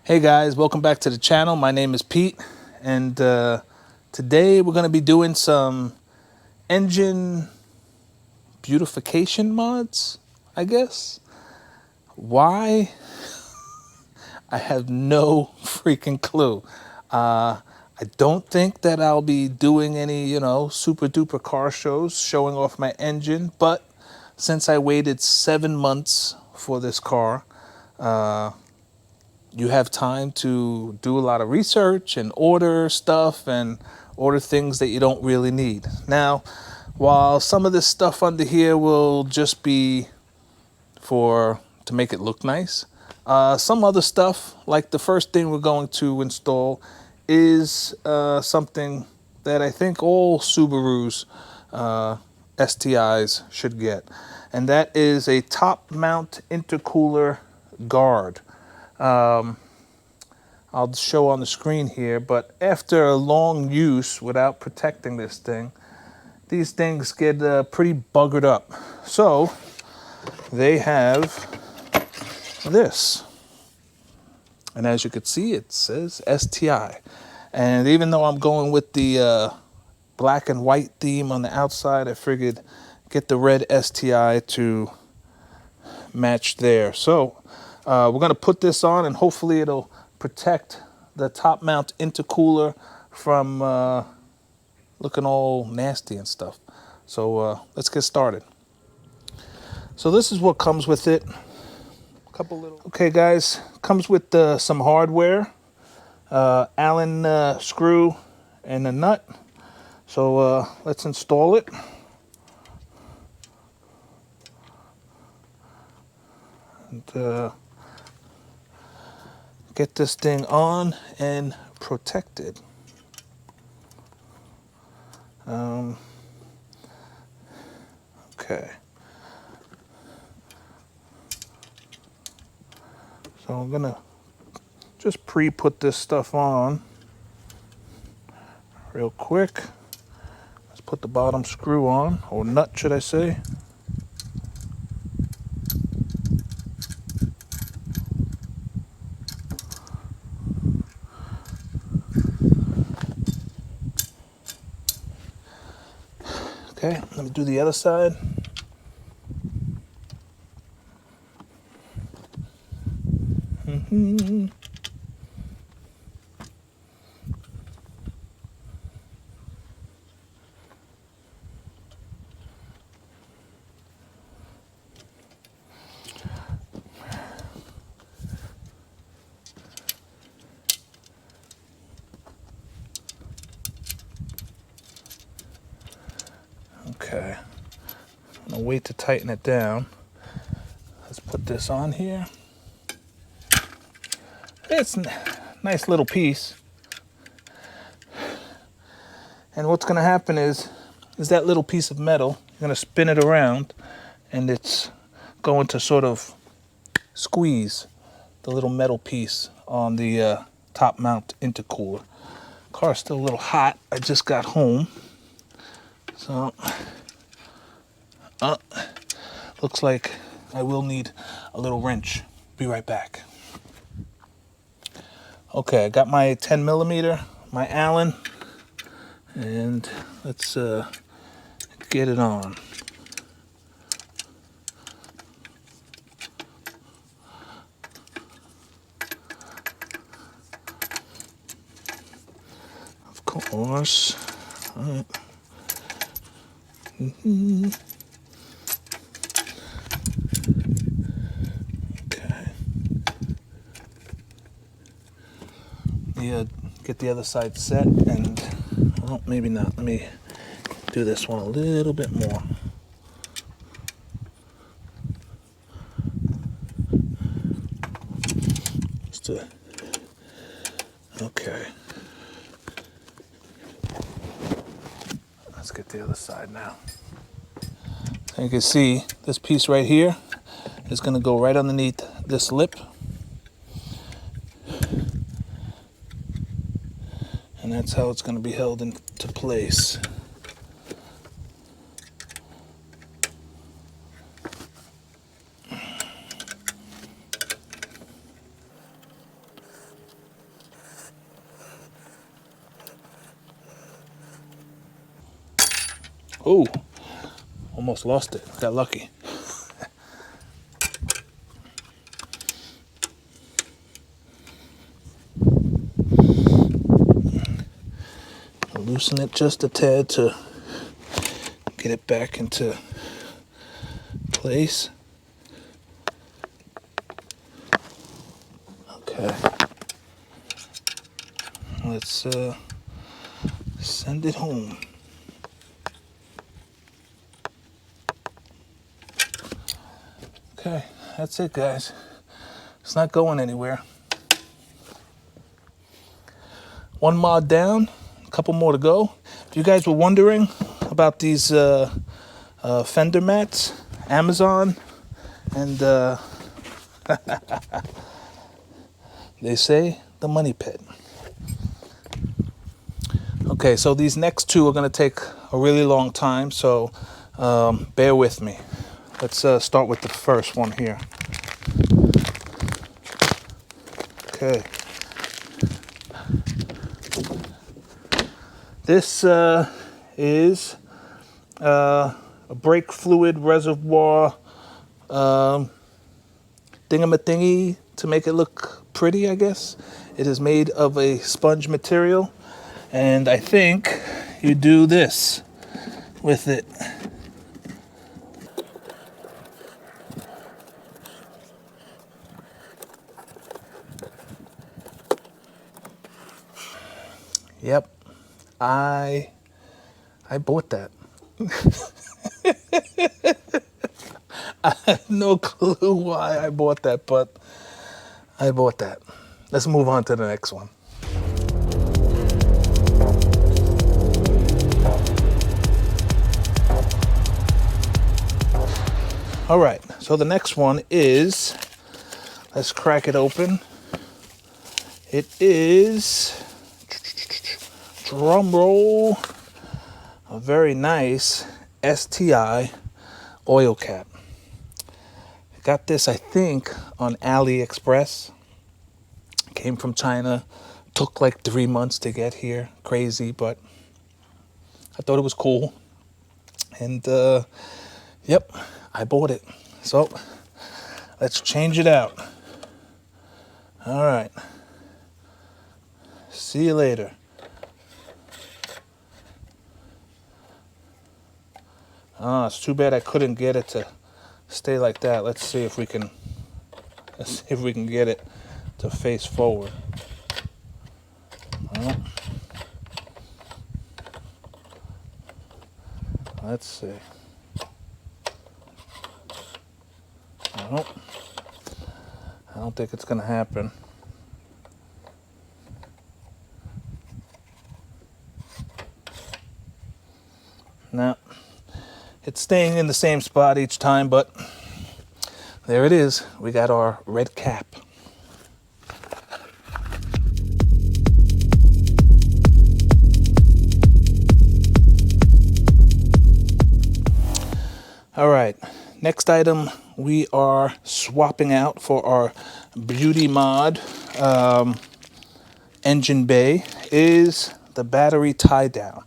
Hey guys, welcome back to the channel. My name is Pete, and today we're going to be doing some engine beautification mods, I guess. Why? I have no freaking clue. I don't think that I'll be doing any, super duper car shows showing off my engine, but since I waited 7 months for this car, you have time to do a lot of research and order stuff and order things that you don't really need. Now, while some of this stuff under here will just be to make it look nice, some other stuff, like the first thing we're going to install, is something that I think all Subarus STIs should get, and that is a top mount intercooler guard. I'll show on the screen here, but after a long use without protecting this thing, these things get pretty buggered up. So they have this, and as you can see, it says STI. And even though I'm going with the black and white theme on the outside, I figured get the red STI to match there. So we're going to put this on, and hopefully it'll protect the top mount intercooler from looking all nasty and stuff. So let's get started. So this is what comes with it. Okay guys, comes with some hardware, Allen screw and a nut. So let's install it. And get this thing on and protected. Okay. So I'm gonna just pre-put this stuff on real quick. Let's put the bottom screw on, or nut should I say. Okay, let me do the other side. Okay, I'm gonna wait to tighten it down. Let's put this on here. It's a nice little piece. And what's gonna happen is that little piece of metal, you're gonna spin it around, and it's going to sort of squeeze the little metal piece on the top mount intercooler. Car's still a little hot. I just got home. So, looks like I will need a little wrench. Be right back. Okay, I got my 10 millimeter, my Allen, and let's get it on. Of course. All right. Okay. Yeah, get the other side set, and well, maybe not. Let me do this one a little bit more. Just to, okay. Let's get the other side now. You can see this piece right here is going to go right underneath this lip. And that's how it's going to be held into place. Oh, almost lost it. Got lucky. Loosen it just a tad to get it back into place. Okay. Let's send it home. Okay, that's it, guys. It's not going anywhere. One mod down, a couple more to go. If you guys were wondering about these Fender mats, Amazon, and they say the money pit. Okay, so these next two are going to take a really long time, so bear with me. Let's start with the first one here. Okay. This is a brake fluid reservoir thingamathingy to make it look pretty, I guess. It is made of a sponge material, and I think you do this with it. Yep, I bought that. I have no clue why I bought that, but I bought that. Let's move on to the next one. All right, so the next one is, let's crack it open. It is, drum roll, a very nice STI oil cap. Got this, I think, on AliExpress. Came from China. Took like 3 months to get here. Crazy, but I thought it was cool. And yep, I bought it. So let's change it out. All right. See you later. Ah, it's too bad I couldn't get it to stay like that. Let's see if we can get it to face forward. Well, let's see. Well, I don't think it's gonna happen. No, it's staying in the same spot each time, but there it is. We got our red cap. All right, next item we are swapping out for our beauty mod engine bay is the battery tie down.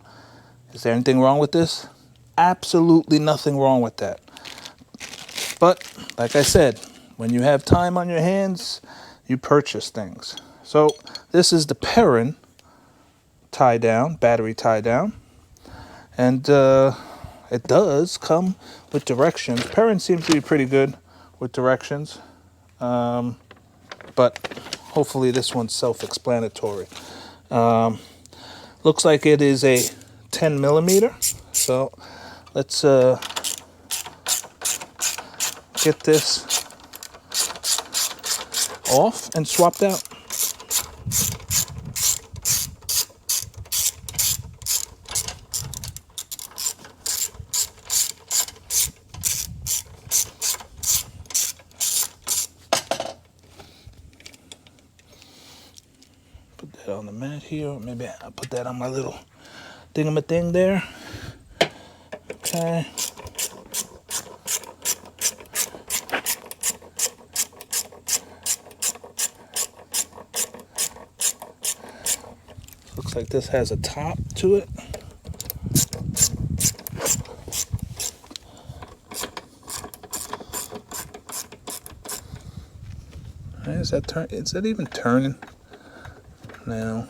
Is there anything wrong with this? Absolutely nothing wrong with that. But like I said, when you have time on your hands, you purchase things. So this is the Perrin tie down, battery tie down. And it does come with directions. Perrin seems to be pretty good with directions. But hopefully this one's self-explanatory. Looks like it is a 10 millimeter. So let's get this off and swapped out. Put that on the mat here, or maybe I'll put that on my little thing there. Okay. Looks like this has a top to it. that turn? Is that even turning? No.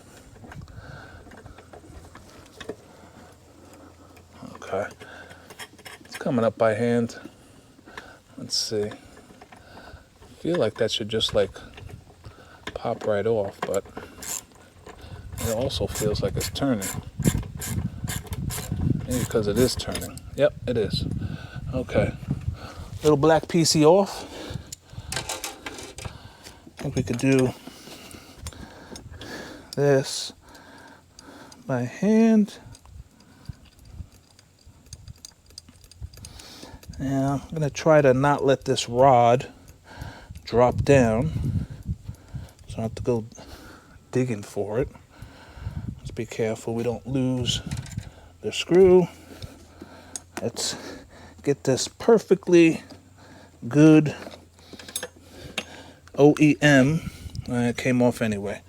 Okay. It's coming up by hand. Let's see. I feel like that should just like pop right off, but it also feels like it's turning. Maybe because it is turning. Yep, it is. Okay. Little black PC off. I think we could do this by hand. Now, I'm going to try to not let this rod drop down, so I have to go digging for it. Let's be careful we don't lose the screw. Let's get this perfectly good OEM. It came off anyway.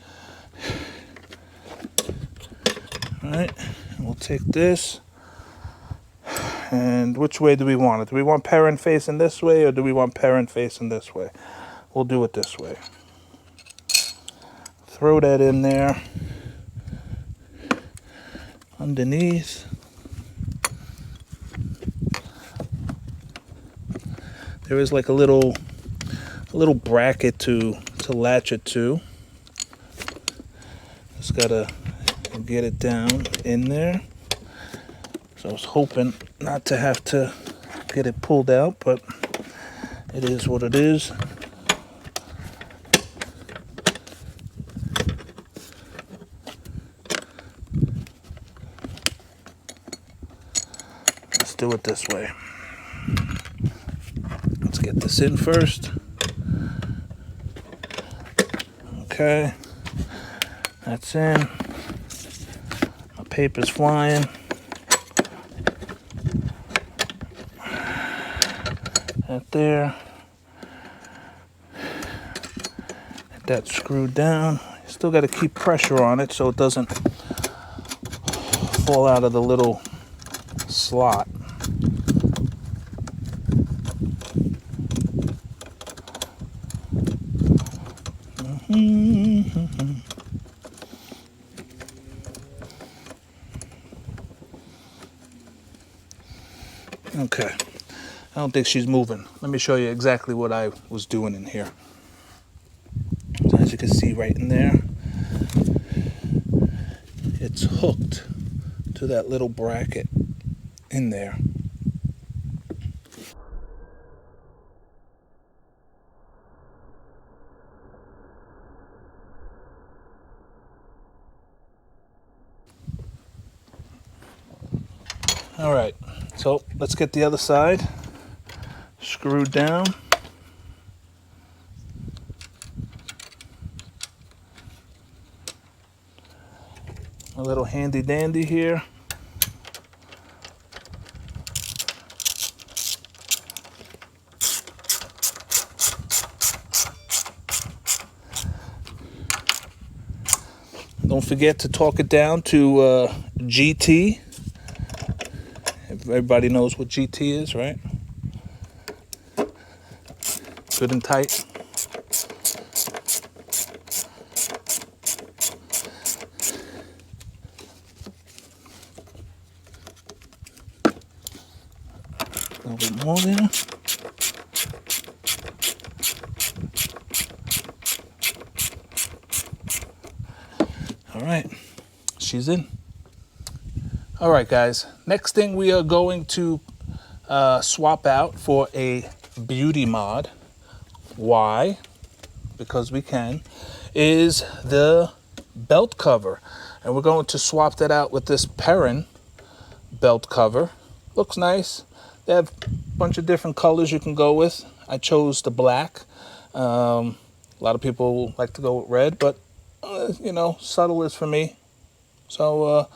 All right, we'll take this. And which way do we want it? Do we want parent facing this way, or do we want parent facing this way? We'll do it this way. Throw that in there underneath. There is like a little bracket to latch it to. Just gotta get it down in there. So I was hoping not to have to get it pulled out, but it is what it is. Let's do it this way. Let's get this in first. Okay, that's in. My paper's flying. That there. Get that screwed down. Still got to keep pressure on it so it doesn't fall out of the little slot. Okay, I don't think she's moving. Let me show you exactly what I was doing in here. So as you can see right in there, it's hooked to that little bracket in there. All right, so let's get the other side screwed down. A little handy dandy here. Don't forget to talk it down to GT. Everybody knows what GT is, right? Good and tight. A little bit more there. All right, she's in. All right, guys, next thing we are going to swap out for a beauty mod. Why? Because we can, is the belt cover. And we're going to swap that out with this Perrin belt cover. Looks nice. They have a bunch of different colors you can go with. I chose the black. A lot of people like to go with red, but you know, subtle is for me. So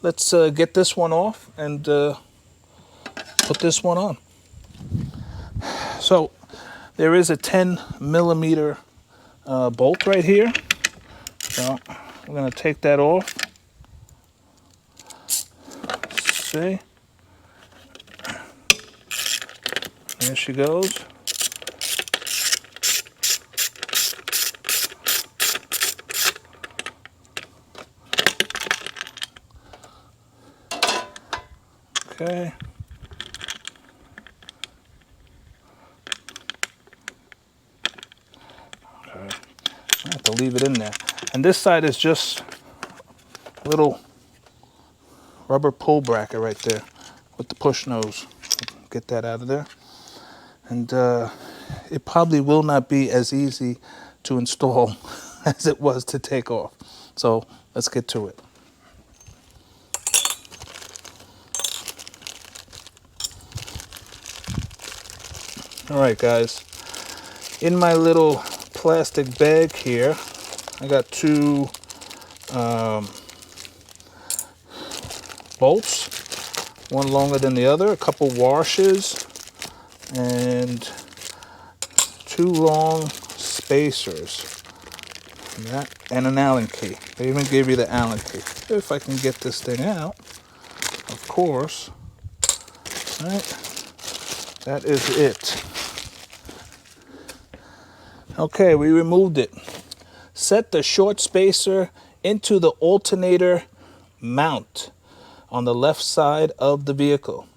let's get this one off and put this one on. So there is a 10 millimeter bolt right here. So we're going to take that off. See? There she goes. Okay. Okay. I have to leave it in there. And this side is just a little rubber pull bracket right there with the push nose. Get that out of there. And it probably will not be as easy to install as it was to take off. So let's get to it. All right, guys. In my little plastic bag here, I got two bolts, one longer than the other, a couple washers, and two long spacers, and an Allen key. They even gave you the Allen key. If I can get this thing out, of course. All right, that is it. Okay, we removed it. Set the short spacer into the alternator mount on the left side of the vehicle.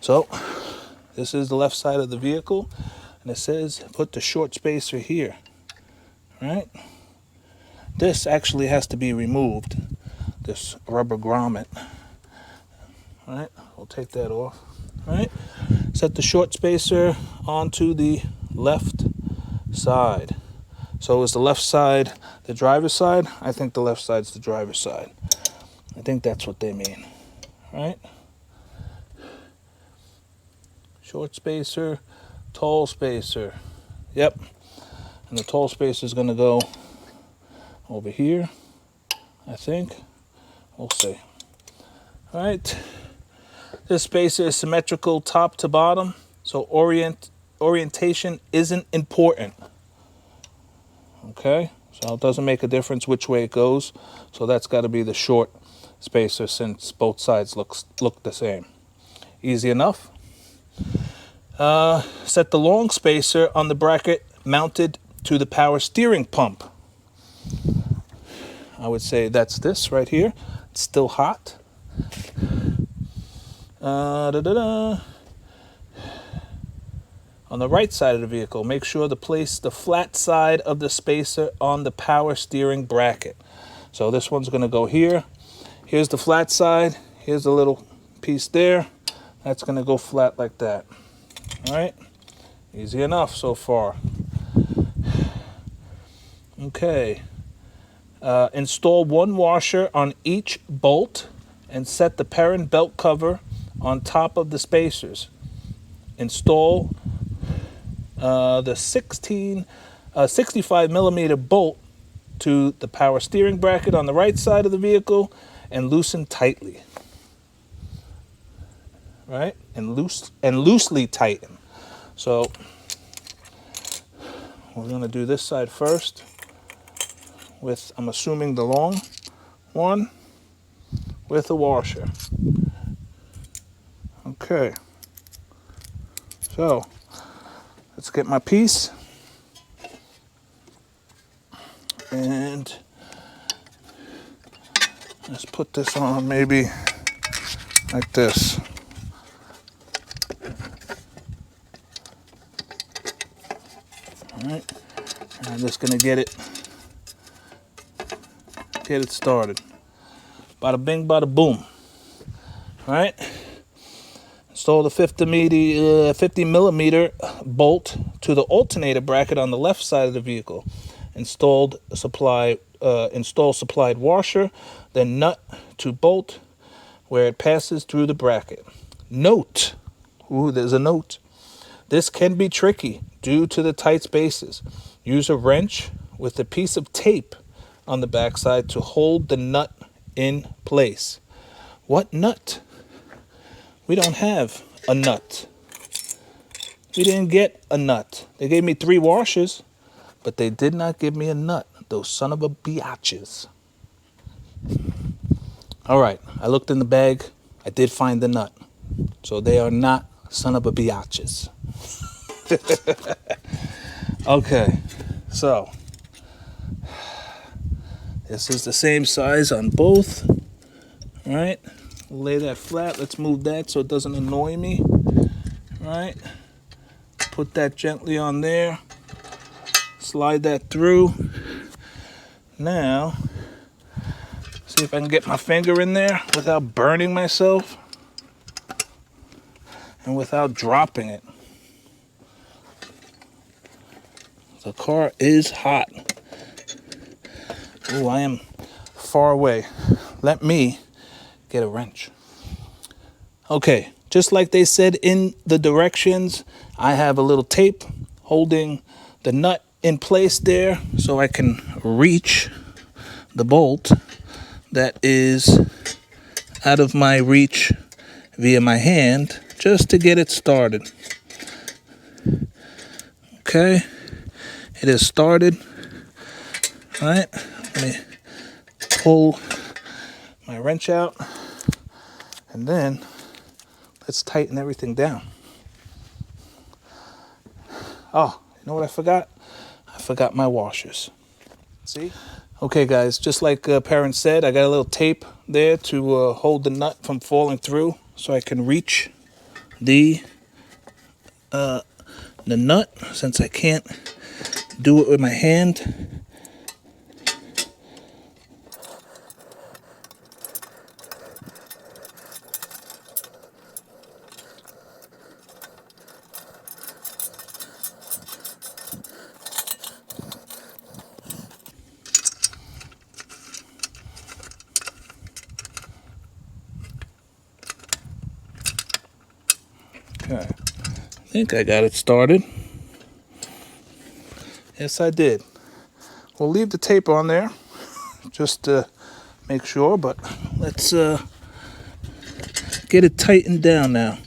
So this is the left side of the vehicle, and it says put the short spacer here. All right, this actually has to be removed, this rubber grommet. All right, we'll take that off. All right, set the short spacer onto the left side. So is the left side the driver's side? I think the left side's the driver's side. I think that's what they mean. All right, short spacer, tall spacer. Yep, and the tall spacer is going to go over here, I think. We'll see. All right, this spacer is symmetrical top to bottom, so orientation isn't important. Okay, so it doesn't make a difference which way it goes. So that's got to be the short spacer since both sides look the same. Easy enough. Set the long spacer on the bracket mounted to the power steering pump. I would say that's this right here. It's still hot. On the right side of the vehicle, make sure to place the flat side of the spacer on the power steering bracket. So this one's going to go here. Here's the flat side. Here's a little piece there. That's going to go flat like that. All right, easy enough so far. Okay, install one washer on each bolt and set the parent belt cover on top of the spacers. Install the 65 millimeter bolt to the power steering bracket on the right side of the vehicle and loosen tightly. Right? And loosely tighten. So we're going to do this side first with, I'm assuming, the long one with a washer. Okay. So let's get my piece and let's put this on maybe like this. All right, and I'm just gonna get it started. Bada bing, bada boom. All right. Install the 50 millimeter bolt to the alternator bracket on the left side of the vehicle. Install supplied washer, then nut to bolt where it passes through the bracket. Note, there's a note. This can be tricky due to the tight spaces. Use a wrench with a piece of tape on the backside to hold the nut in place. What nut? We don't have a nut. We didn't get a nut. They gave me 3 washers, but they did not give me a nut. Those son of a biatches. All right, I looked in the bag. I did find the nut. So they are not son of a biatches. Okay, so this is the same size on both. All right, lay that flat. Let's move that so it doesn't annoy me. Right? Put that gently on there. Slide that through. Now, see if I can get my finger in there without burning myself and without dropping it. The car is hot. Oh, I am far away. Let me get a wrench. Okay, just like they said in the directions, I have a little tape holding the nut in place there so I can reach the bolt that is out of my reach via my hand just to get it started. Okay, it is started. All right, let me pull my wrench out and then let's tighten everything down. Oh, you know what I forgot? I forgot my washers. See? Okay, guys, just like Parent said, I got a little tape there to hold the nut from falling through so I can reach the nut since I can't do it with my hand. Okay, I think I got it started. Yes, I did. We'll leave the tape on there just to make sure, but let's get it tightened down now.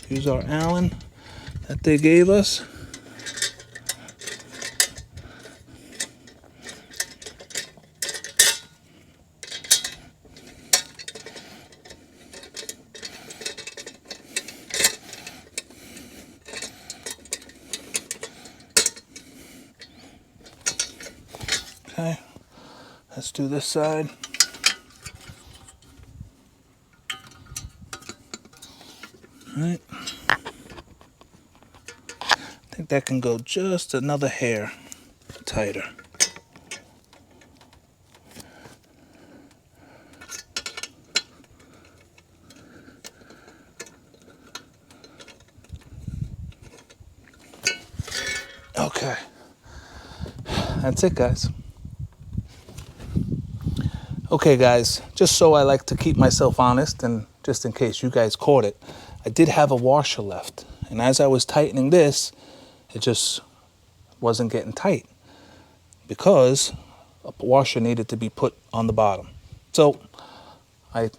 Use our Allen that they gave us. Okay, let's do this side. All right. I think that can go just another hair tighter. Okay, that's it, guys. Okay, guys, just so I like to keep myself honest and just in case you guys caught it, I did have a washer left. And as I was tightening this, it just wasn't getting tight because a washer needed to be put on the bottom. So I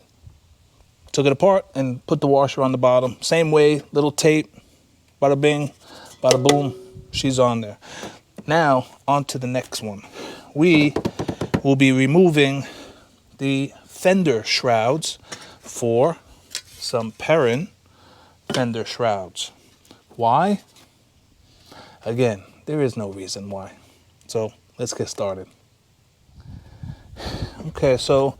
took it apart and put the washer on the bottom. Same way, little tape, bada bing, bada boom, she's on there. Now, on to the next one. We will be removing the fender shrouds for some Perrin fender shrouds. Why? Again, there is no reason why. So let's get started. Okay, so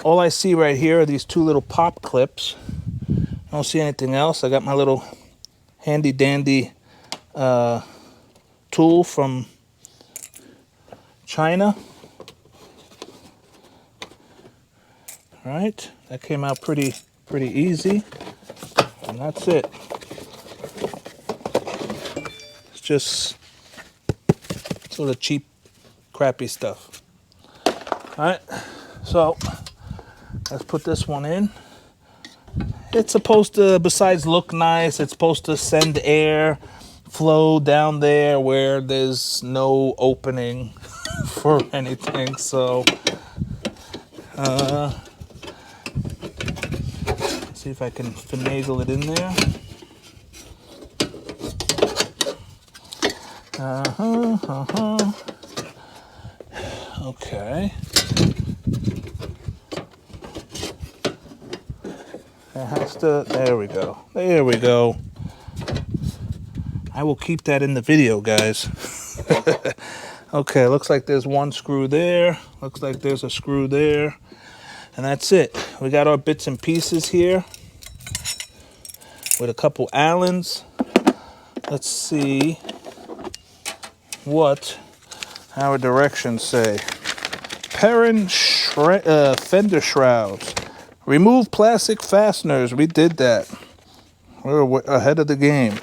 all I see right here are these two little pop clips. I don't see anything else. I got my little handy dandy tool from China. All right, that came out pretty easy, and that's it. It's just sort of cheap, crappy stuff. All right, so let's put this one in. It's supposed to, besides look nice, it's supposed to send air flow down there where there's no opening for anything. So see if I can finagle it in there. Okay. It has to, there we go. There we go. I will keep that in the video, guys. Okay, looks like there's one screw there. Looks like there's a screw there. And that's it. We got our bits and pieces here with a couple Allens. Let's see what our directions say. Fender shrouds. Remove plastic fasteners. We did that. We're ahead of the game.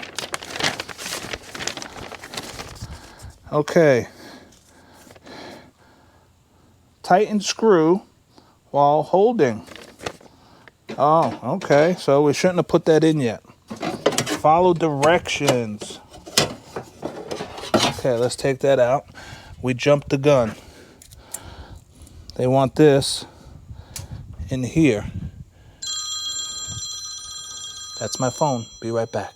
Okay. Tighten screw while holding. Oh, okay. So we shouldn't have put that in yet. Follow directions. Okay, let's take that out. We jumped the gun. They want this in here. That's my phone. Be right back.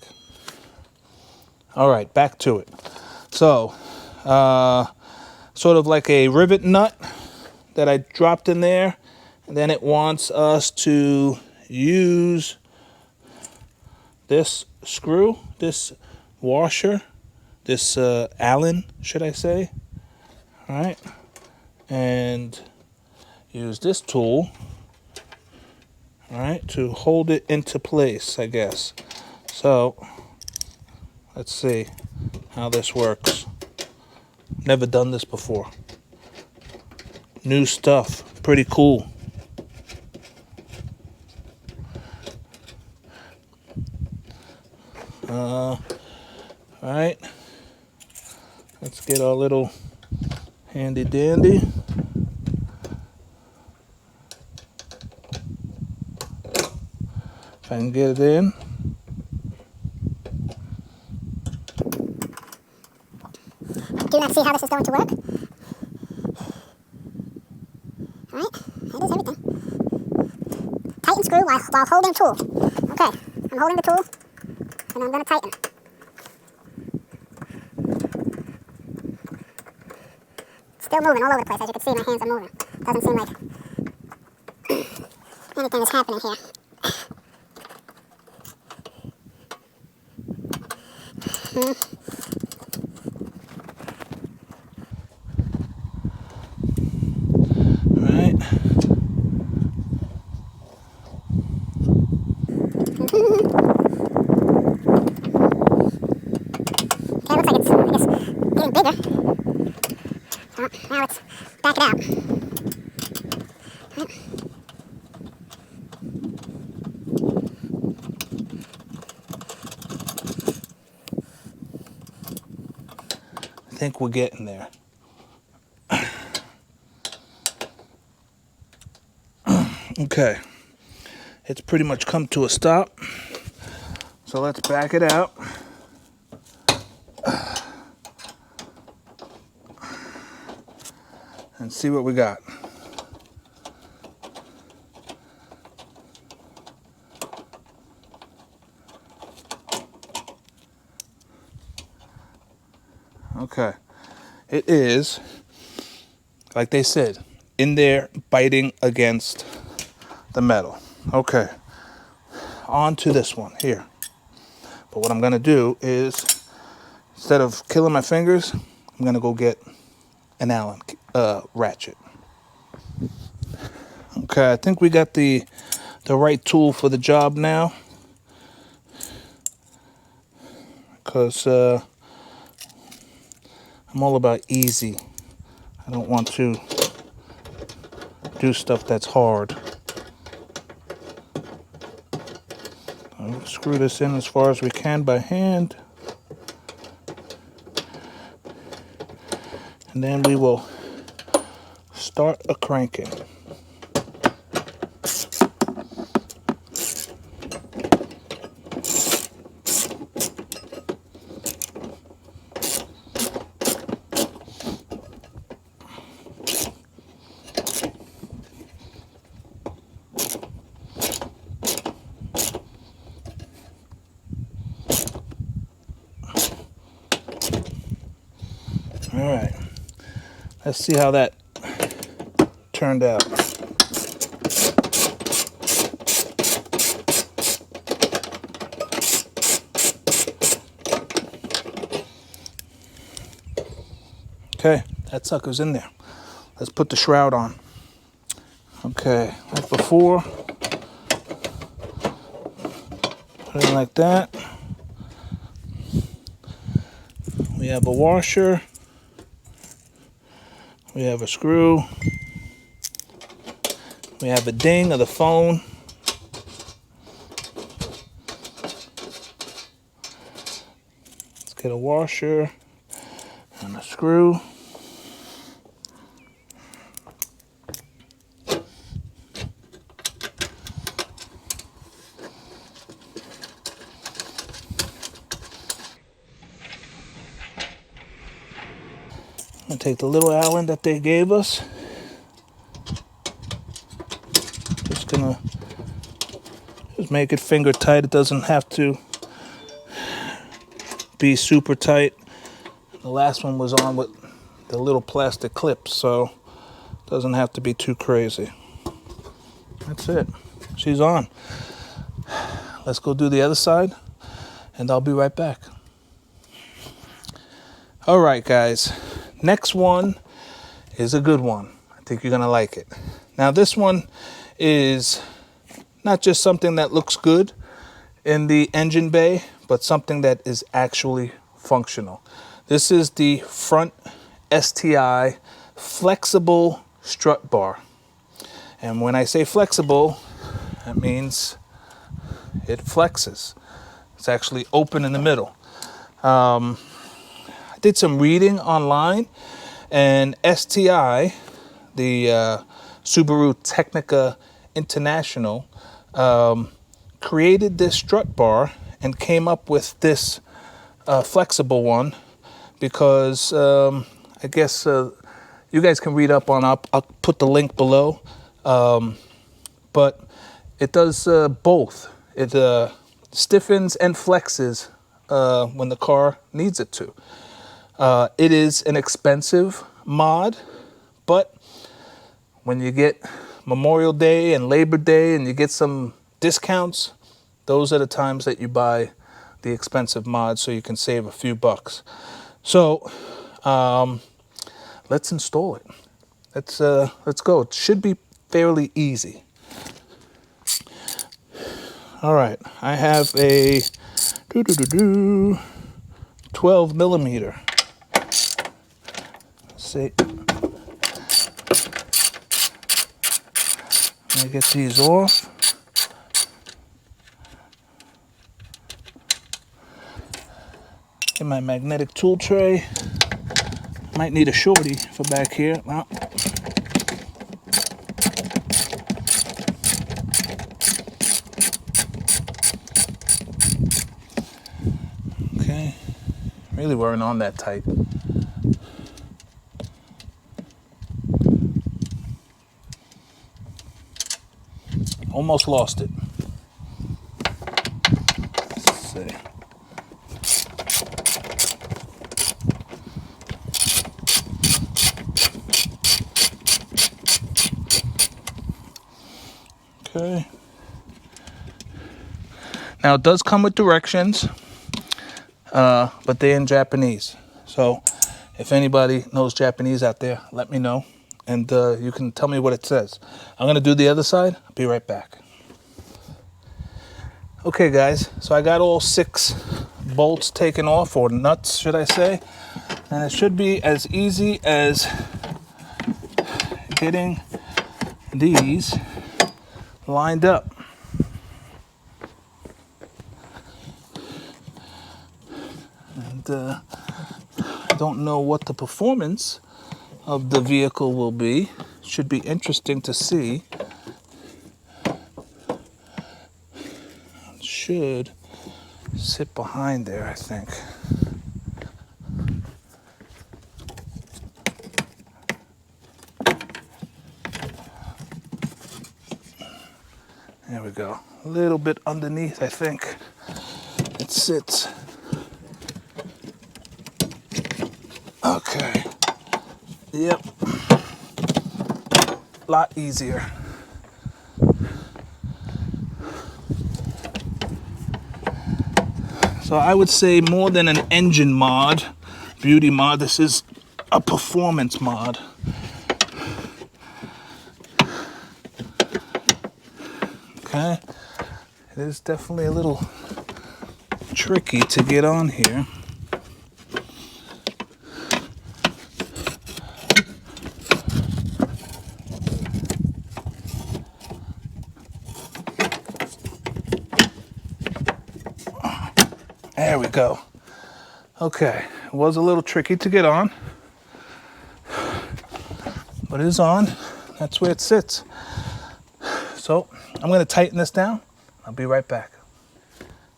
All right, back to it. So, sort of like a rivet nut that I dropped in there. And then it wants us to use this screw, this washer, this Allen, should I say. All right. And use this tool, all right, to hold it into place, I guess. So, let's see how this works. Never done this before. New stuff, pretty cool. All right, let's get our little handy dandy. If I can get it in. Do you not see how this is going to work? Alright, it is everything. Tighten screw while holding tool. Okay, I'm holding the tool, and I'm going to tighten. Still moving all over the place, as you can see, my hands are moving. Doesn't seem like anything is happening here. Right. Okay, looks like it's, I guess, getting bigger. Now let's back it out. Right. I think we're getting there. Okay, it's pretty much come to a stop. So let's back it out. And see what we got. Okay, it is, like they said, in there biting against the metal. Okay, on to this one here. But what I'm gonna do is, instead of killing my fingers, I'm gonna go get an Allen ratchet. Okay, I think we got the right tool for the job now. Because I'm all about easy. I don't want to do stuff that's hard. I'll screw this in as far as we can by hand. And then we will start a cranking. All right, let's see how that turned out. Okay, that sucker's in there. Let's put the shroud on. Okay, like before, put it like that. We have a washer. We have a screw. We have a ding of the phone. Let's get a washer and a screw. I'm gonna take the little Allen that they gave us. Just gonna make it finger tight. It doesn't have to be super tight. The last one was on with the little plastic clips, so it doesn't have to be too crazy. That's it. She's on. Let's go do the other side, and I'll be right back. All right, guys. Next one is a good one. I think you're gonna like it. Now this one is not just something that looks good in the engine bay, but something that is actually functional. This is the front STI flexible strut bar. And when I say flexible, that means it flexes. It's actually open in the middle. Did some reading online, and STI, the Subaru Technica International, created this strut bar and came up with this flexible one because I guess you guys can read up on. I'll put the link below, but it does both. It stiffens and flexes when the car needs it to. It is an expensive mod, but when you get Memorial Day and Labor Day and you get some discounts, those are the times that you buy the expensive mods so you can save a few bucks. So let's install it. Let's go. It should be fairly easy. All right, I have a 12 millimeter. See, let me get these off. Get my magnetic tool tray. Might need a shorty for back here. Well, okay, really weren't on that tight. Almost lost it. Let's see. Okay. Now it does come with directions, but they're in Japanese. So if anybody knows Japanese out there, let me know. And you can tell me what it says. I'm going to do the other side. I'll be right back. Okay, guys. So I got all 6 bolts taken off, or nuts, should I say. And it should be as easy as getting these lined up. And I don't know what the performance of the vehicle will be. Should be interesting to see. It should sit behind there, I think. There we go. A little bit underneath, I think. It sits. Okay. Yep. A lot easier. So I would say more than an engine mod, beauty mod, this is a performance mod. Okay, it is definitely a little tricky to get on here. There we go. Okay, it was a little tricky to get on, but it is on. That's where it sits. So I'm going to tighten this down. I'll be right back.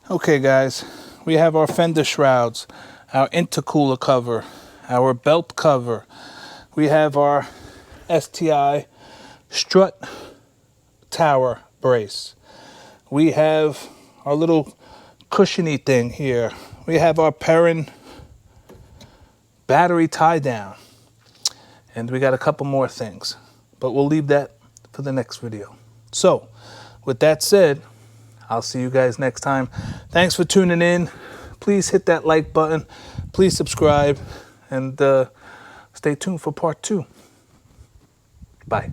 Okay guys, we have our Fender shrouds, our intercooler cover, our belt cover. We have our STI Strut tower brace. We have our little cushiony thing here. We have our Perrin battery tie down. And we got a couple more things, but we'll leave that for the next video. So with that said, I'll see you guys next time. Thanks for tuning in. Please hit that like button. Please subscribe and stay tuned for part 2. Bye.